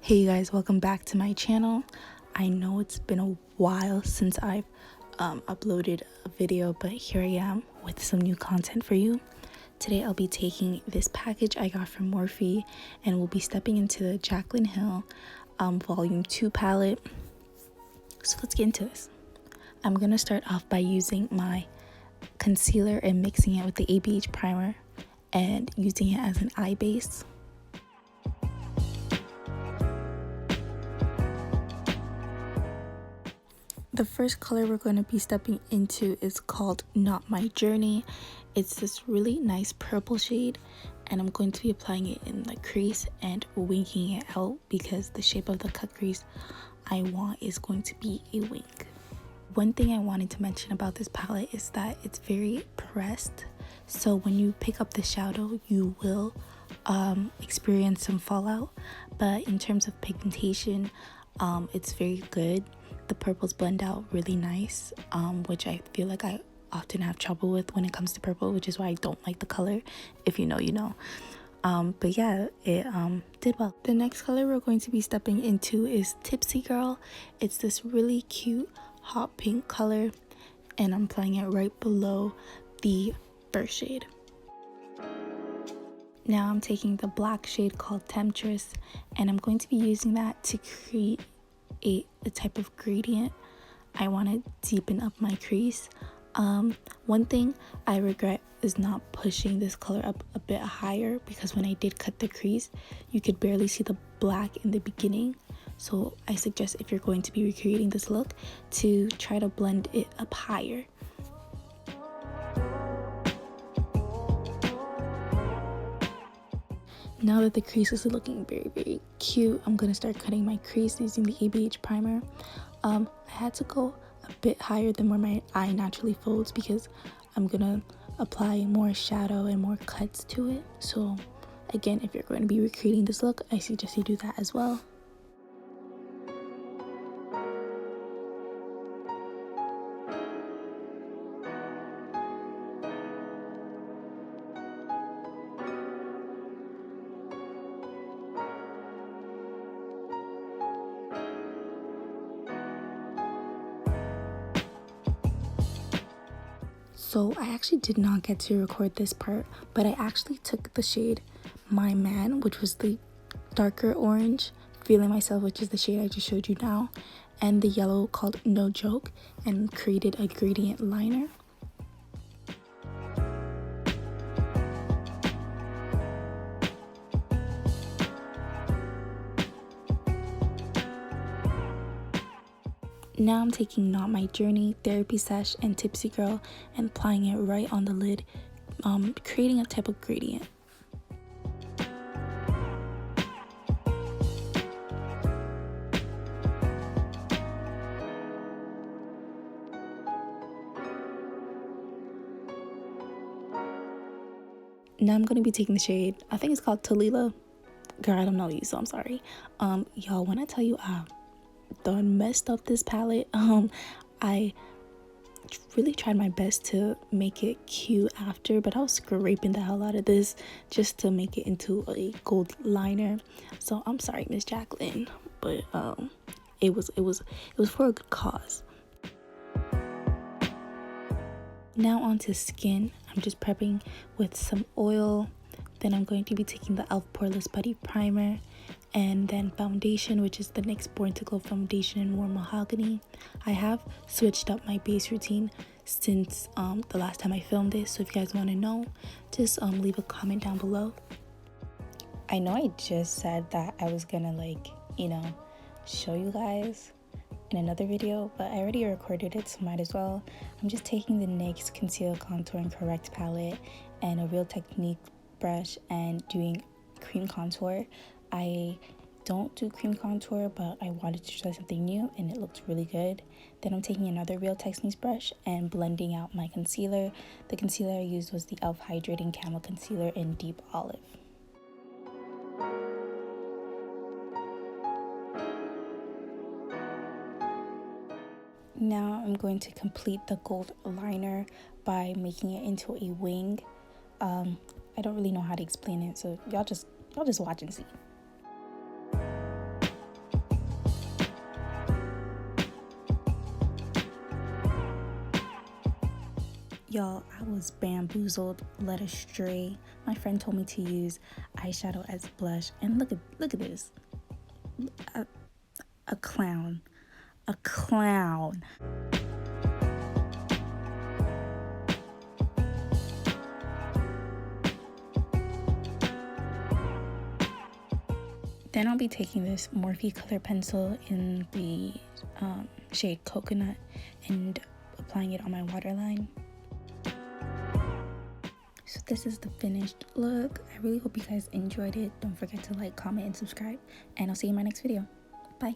Hey you guys, welcome back to my channel. I know it's been a while since I've uploaded a video, but here I am with some new content for you. Today I'll be taking this package I got from Morphe and we'll be stepping into the Jaclyn Hill Volume 2 palette. So let's get into this. I'm gonna start off by using my concealer and mixing it with the Abh Eye Primer and using it as an eye base. The first color we're going to be stepping into is called Not My Journey. It's this really nice purple shade and I'm going to be applying it in the crease and winking it out because the shape of the cut crease I want is going to be a wink. One thing I wanted to mention about this palette is that it's very pressed, so when you pick up the shadow you will experience some fallout, but in terms of pigmentation it's very good. The purples blend out really nice, which I feel like I often have trouble with when it comes to purple, which is why I don't like the color. If you know, you know. But yeah, it did well. The next color we're going to be stepping into is Tipsy Girl. It's this really cute hot pink color and I'm applying it right below the first shade. Now I'm taking the black shade called Temptress and I'm going to be using that to create a type of gradient. I want to deepen up my crease. One thing I regret is not pushing this color up a bit higher, because when I did cut the crease you could barely see the black in the beginning, so I suggest if you're going to be recreating this look to try to blend it up higher. Now that the creases are looking very cute, I'm going to start cutting my crease using the Abh Eye Primer. I had to go a bit higher than where my eye naturally folds because I'm going to apply more shadow and more cuts to it. So again, if you're going to be recreating this look, I suggest you do that as well. So I actually did not get to record this part, but I actually took the shade My Man, which was the darker orange, Feeling Myself, which is the shade I just showed you now, and the yellow called No Joke, and created a gradient liner. Now I'm taking Not My Journey, Therapy Sesh, and Tipsy Girl and applying it right on the lid, creating a type of gradient. Now I'm going to be taking the shade, I think it's called Talila. Girl, I don't know you, so I'm sorry. Y'all, when I tell you I done messed up this palette, I really tried my best to make it cute after, but I was scraping the hell out of this just to make it into a gold liner. So I'm sorry, Miss Jaclyn, but it was for a good cause. Now onto skin. I'm just prepping with some oil. Then I'm going to be taking the Elf Poreless Putty Primer, and then foundation, which is the NYX Born to Glow foundation in Warm Mahogany. I have switched up my base routine since the last time I filmed this, so if you guys want to know, just leave a comment down below. I know I just said that I was gonna show you guys in another video, but I already recorded it, so might as well. I'm just taking the NYX Conceal, Contour, and Correct palette and a Real Technique brush and doing cream contour. I don't do cream contour, but I wanted to try something new and it looked really good. Then I'm taking another Real Techniques brush and blending out my concealer. The concealer I used was the Elf Hydrating Camo Concealer in Deep Olive. Now I'm going to complete the gold liner by making it into a wing. I don't really know how to explain it, so y'all just watch and see. Y'all, I was bamboozled, led astray. My friend told me to use eyeshadow as blush, and look at this. A clown. A clown. Then I'll be taking this Morphe color pencil in the shade Coconut and applying it on my waterline. So this is the finished look. I really hope you guys enjoyed it. Don't forget to like, comment, and subscribe. And I'll see you in my next video. Bye.